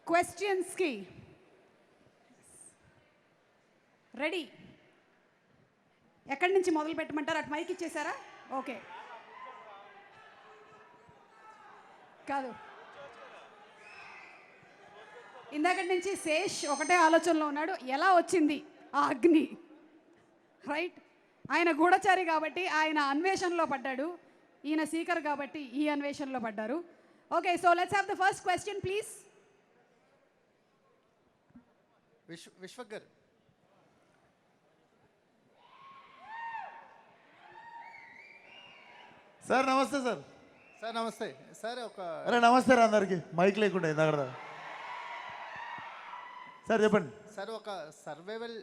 Questions కి ready. ఎక్కడి నుంచి మొదలు పెట్టమంటారు? అటు మైక్ ఇచ్చేసారా? ఓకే. కాదు, ఇందాకటి నుంచి శేష్ ఒకటే ఆలోచనలో ఉన్నాడు, ఎలా వచ్చింది ఆ అగ్ని. రైట్, ఆయన గూఢచారి కాబట్టి ఆయన అన్వేషణలో పడ్డాడు, ఈయన సీకర్ కాబట్టి ఈ అన్వేషణలో పడ్డారు. Okay, so let's have the first question please. Vishwak గారు, సార్ నమస్తే సార్. సార్ నమస్తే సార్. అరే నమస్తే రా అందరికి, మైక్ లేకుండా ఇందాక. సార్ చెప్పండి సార్, ఒక సర్వైవల్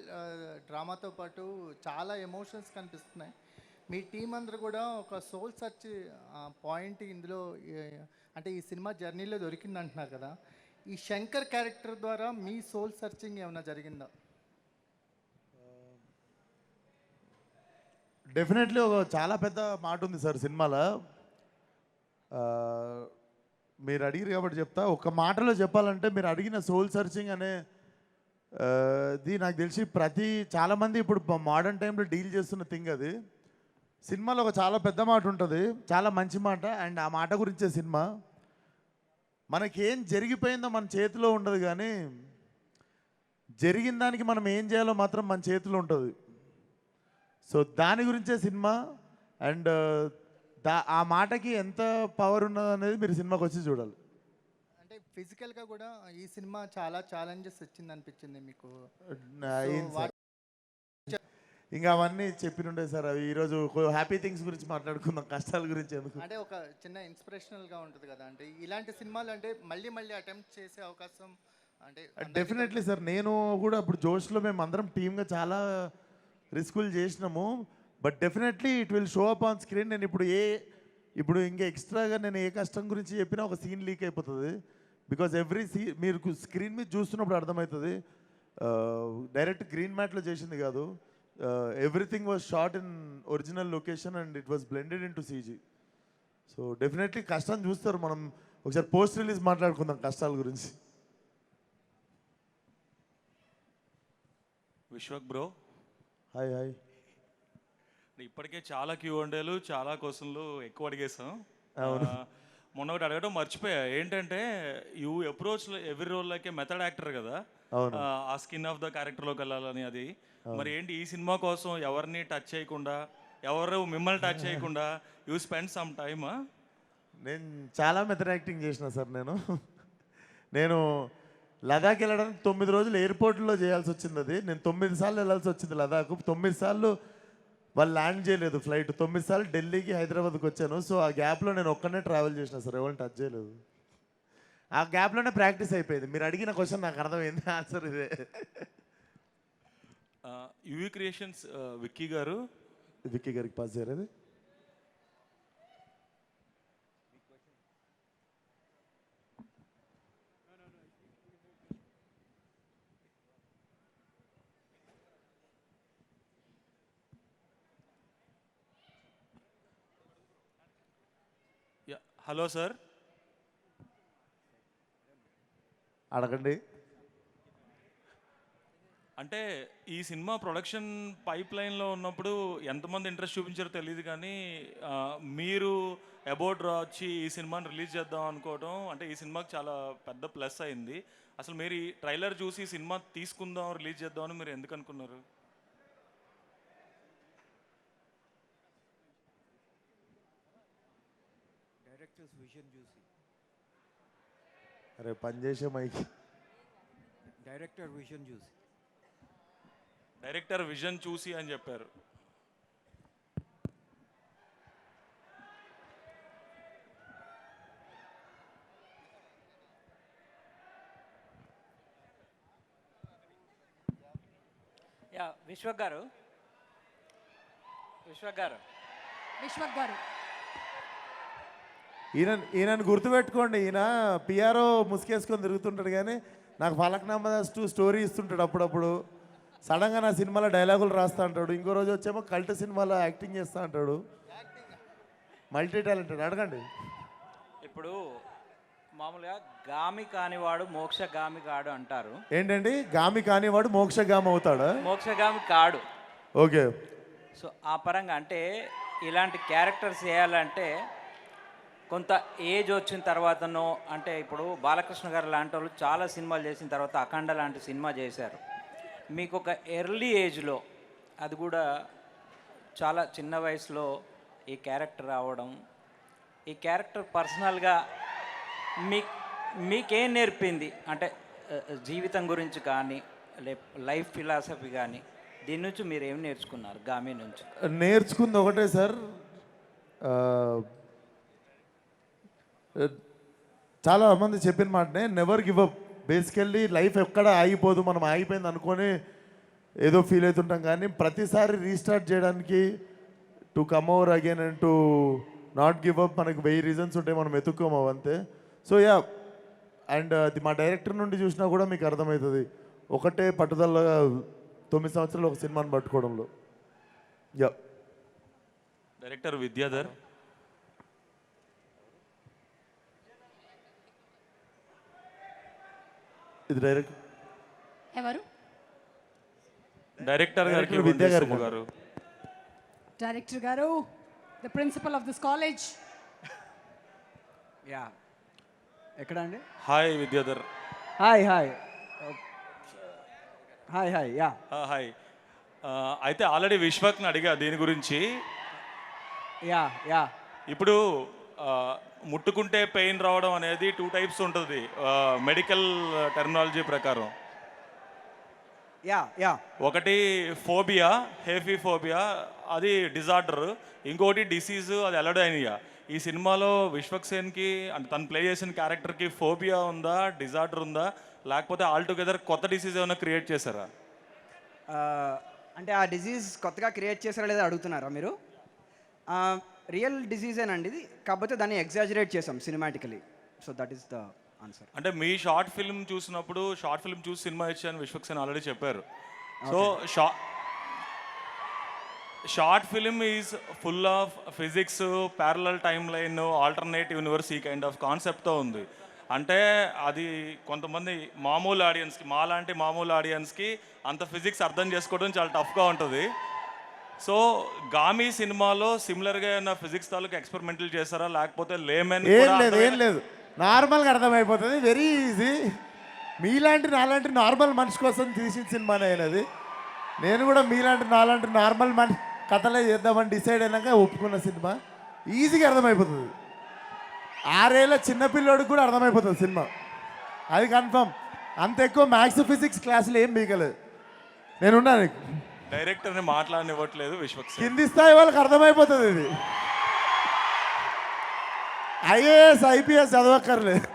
డ్రామాతో పాటు చాలా ఎమోషన్స్ కనిపిస్తున్నాయి. మీ టీం అందరూ కూడా ఒక సోల్ సర్చ్ పాయింట్ ఇందులో అంటే ఈ సినిమా జర్నీలో దొరికింది అంటున్నారు కదా. ఈ శంకర్ క్యారెక్టర్ ద్వారా మీ సోల్ సర్చింగ్ ఏమైనా జరిగిందా? డెఫినెట్లీ ఒక చాలా పెద్ద మాట ఉంది సార్ సినిమాలో. మీరు అడిగారు కాబట్టి చెప్తా. ఒక మాటలో చెప్పాలంటే మీరు అడిగిన సోల్ సర్చింగ్ అనే ఇది నాకు తెలిసి చాలామంది ఇప్పుడు మోడర్న్ టైంలో డీల్ చేస్తున్న థింగ్. అది సినిమాలో ఒక చాలా పెద్ద మాట ఉంటుంది, చాలా మంచి మాట. అండ్ ఆ మాట గురించే సినిమా. మనకేం జరిగిపోయిందో మన చేతిలో ఉండదు, కానీ జరిగిన దానికి మనం ఏం చేయాలో మాత్రం మన చేతిలో ఉంటుంది. సో దాని గురించే సినిమా. అండ్ ఆ మాటకి ఎంత పవర్ ఉన్నది అనేది మీరు సినిమాకి వచ్చి చూడాలి. అంటే ఫిజికల్గా కూడా ఈ సినిమా చాలా ఛాలెంజెస్ వచ్చింది అనిపించింది మీకు? ఇంకా అవన్నీ చెప్పినుండే సార్. అవి ఈరోజు హ్యాపీ థింగ్స్ గురించి మాట్లాడుకుందాం, కష్టాల గురించి ఎందుకు. అంటే ఒక చిన్న ఇన్స్పిరేషనల్గా ఉంటుంది కదా, అంటే ఇలాంటి సినిమాలు అంటే మళ్ళీ మళ్ళీ అటెంప్ట్ చేసే అవకాశం అంటే డెఫినెట్లీ సార్. నేను కూడా ఇప్పుడు జోష్లో మేము అందరం టీమ్గా చాలా రిస్కులు చేసినాము. But definitely it will show up on screen. నేను ఇప్పుడు ఇంకా ఎక్స్ట్రాగా నేను ఏ కష్టం గురించి చెప్పినా ఒక సీన్ లీక్ అయిపోతుంది. బికాజ్ ఎవ్రీ మీరు స్క్రీన్ మీద చూస్తున్నప్పుడు అర్థమవుతుంది. డైరెక్ట్ గ్రీన్ మ్యాట్లో చేసింది కాదు. Everything was shot in original location and it was blended in to CG. So definitely కష్టం చూస్తారు. మనం ఒకసారి పోస్ట్ రిలీజ్ మాట్లాడుకుందాం కష్టాల గురించి. Vishwak bro, hi hi. ఇప్పటికే చాలా Q&Aలు చాలా క్వశ్చన్లు ఎక్కువ అడిగేసాం. అవును. మొన్న ఒకటి అడగడం మర్చిపోయా. ఏంటంటే you approach every role like a method actor కదా, ఆ స్కిన్ ఆఫ్ ద క్యారెక్టర్లోకి వెళ్ళాలని. అది మరి ఏంటి ఈ సినిమా కోసం ఎవరిని టచ్ చేయకుండా, ఎవరు మిమ్మల్ని టచ్ చేయకుండా యూ స్పెండ్ సమ్ టైమ్? నేను చాలా మెథడ్ యాక్టింగ్ చేసిన సార్. నేను లదాఖ్ వెళ్ళడానికి 9 రోజులు ఎయిర్పోర్ట్లో చేయాల్సి వచ్చింది. అది నేను 9 సార్లు వెళ్ళాల్సి వచ్చింది లదాఖ్. 9 సార్లు వాళ్ళు ల్యాండ్ చేయలేదు ఫ్లైట్. 9 సార్లు ఢిల్లీకి హైదరాబాద్కి వచ్చాను. సో ఆ గ్యాప్లో నేను ఒక్కనే ట్రావెల్ చేసిన సార్, ఎవరిని టచ్ చేయలేదు. ఆ గ్యాప్లోనే ప్రాక్టీస్ అయిపోయింది. మీరు అడిగిన క్వశ్చన్ నాకు అర్థమైంది, ఆన్సర్ ఇదే. యువి క్రియేషన్స్ విక్కీ గారికి పాస్ చేయలేదు. హలో సార్, అడగండి. అంటే ఈ సినిమా ప్రొడక్షన్ పైప్ లైన్లో ఉన్నప్పుడు ఎంతమంది ఇంట్రెస్ట్ చూపించారో తెలియదు, కానీ మీరు అబౌట్ వచ్చి ఈ సినిమాని రిలీజ్ చేద్దాం అనుకోవడం అంటే ఈ సినిమాకి చాలా పెద్ద ప్లస్ అయింది. అసలు మీరు ఈ ట్రైలర్ చూసి ఈ సినిమా తీసుకుందాం రిలీజ్ చేద్దాం అని మీరు ఎందుకు అనుకున్నారు? డైరెక్టర్స్ విజన్ చూసి. అరే పనిచేసే మైక్. డైరెక్టర్ విజన్ చూసి అని చెప్పారు. యా విశ్వక్ గారు ఈయనను గుర్తుపెట్టుకోండి. ఈయన పిఆర్ఓ ముసుకేసుకొని తిరుగుతుంటాడు, కానీ నాకు ఫలక్నామా స్టోరీ ఇస్తుంటాడు అప్పుడప్పుడు. సడన్గా నా సినిమాలో డైలాగులు రాస్తా అంటాడు. ఇంకో రోజు వచ్చేమో కల్ట్ సినిమాలో యాక్టింగ్ చేస్తూ అంటాడు. Multi talented. అడగండి. ఇప్పుడు మామూలుగా గామి కానివాడు మోక్షగామి కాడు అంటారు. ఏంటండి గామి కానివాడు మోక్షగామి అవుతాడా? మోక్షగామి కాడు. ఓకే. సో ఆ పరంగా అంటే ఇలాంటి క్యారెక్టర్స్ చేయాలంటే కొంత ఏజ్ వచ్చిన తర్వాతనో, అంటే ఇప్పుడు బాలకృష్ణ గారు లాంటి వాళ్ళు చాలా సినిమాలు చేసిన తర్వాత అఖండ లాంటి సినిమా చేశారు. మీకు ఒక ఎర్లీ ఏజ్లో, అది కూడా చాలా చిన్న వయసులో ఈ క్యారెక్టర్ రావడం, ఈ క్యారెక్టర్ పర్సనల్గా మీకేం నేర్పింది? అంటే జీవితం గురించి కానీ లైఫ్ ఫిలాసఫీ కానీ దీని నుంచి మీరు ఏం నేర్చుకున్నారు గామి నుంచి? నేర్చుకుంది ఒకటే సార్, చాలా మంది చెప్పిన మాటనే, never give up. Basically life ఎక్కడ ఆగిపోదు, మనం ఆగిపోయింది అనుకొని ఏదో ఫీల్ అవుతుంటాం, కానీ ప్రతిసారి రీస్టార్ట్ చేయడానికి to come over again and to not give up మనకు 1000 రీజన్స్ ఉంటాయి, మనం ఎత్తుక్కోము అంతే. సో యా, అండ్ అది మా డైరెక్టర్ నుండి చూసినా కూడా మీకు అర్థమవుతుంది, ఒకటే పట్టుదల 9 సంవత్సరాలు ఒక సినిమాని పట్టుకోవడంలో. యా. డైరెక్టర్ విద్యాధర్. ఇది డైరెక్ట్ ఎవరు? డైరెక్టర్ గారికి డైరెక్టర్ విద్యా గారు. సుమ గారు. డైరెక్టర్ గారు, the principal of this college. Yeah, ఎక్కడ అండి? Hi Vidyadhar. Hi hi hi hi yeah. Hi. అయితే ఆల్రెడీ విశ్వక్ని అడిగా దీని గురించి. యా యా ఇప్పుడు ముట్టుకుంటే పెయిన్ రావడం అనేది 2 టైప్స్ ఉంటుంది మెడికల్ టెర్మినాలజీ ప్రకారం. యా యా ఒకటి ఫోబియా, హేఫీ ఫోబియా, అది డిజార్డర్. ఇంకోటి డిసీజ్, అది ఎలడైనియా. ఈ సినిమాలో విశ్వక్ సేన్కి అంటే తను ప్లే చేసిన క్యారెక్టర్కి ఫోబియా ఉందా, డిజార్డర్ ఉందా, లేకపోతే ఆల్టుగెదర్ కొత్త డిసీజ్ ఏమైనా క్రియేట్ చేశారా? అంటే ఆ డిజీజ్ కొత్తగా క్రియేట్ చేశారా లేదా అడుగుతున్నారా మీరు? రియల్ డిజీజేనండి ఇది, కాకపోతే దాన్ని ఎగ్జాజరేట్ చేసాం cinematically. So that is the answer. అంటే మీ షార్ట్ ఫిల్మ్ చూసినప్పుడు, షార్ట్ ఫిల్మ్ చూసి సినిమా ఇచ్చాను విశ్వక్ సేన్ ఆల్రెడీ చెప్పారు. So short film is full of physics, parallel time line, alternate universe, ఈ కైండ్ ఆఫ్ కాన్సెప్ట్తో ఉంది. అంటే అది కొంతమంది మామూలు ఆడియన్స్కి, మాలాంటి మామూలు ఆడియన్స్కి అంత ఫిజిక్స్ అర్థం చేసుకోవడం చాలా టఫ్గా ఉంటుంది. సో గామి సినిమాలో సిమిలర్గా ఏమైనా ఫిజిక్స్ తాలూకు ఎక్స్పెరిమెంటల్ చేస్తారా, లేకపోతే లేమెన్? ఏం లేదు, నార్మల్గా అర్థమైపోతుంది, వెరీ ఈజీ. మీలాంటి నాలాంటి నార్మల్ మనిషి కోసం తీసిన సినిమానే అయినది. నేను కూడా మీలాంటి నాలాంటి నార్మల్ మనిషి కథలే చేద్దామని డిసైడ్ అయినాక ఒప్పుకున్న సినిమా. ఈజీగా అర్థమైపోతుంది, 6 ఏళ్ళ చిన్నపిల్లోడికి కూడా అర్థమైపోతుంది సినిమా, అది కన్ఫర్మ్. అంత ఎక్కువ మ్యాథ్స్ ఫిజిక్స్ క్లాసులు ఏం బీకలేదు. నేనున్నా నీకు, డైరెక్టర్ని మాట్లాడనివ్వట్లేదు విశ్వక్ సేన్. కింది స్థాయి వాళ్ళకి అర్థమైపోతుంది ఇది, ఐఏఎస్ ఐపీఎస్ చదవక్కర్లేదు.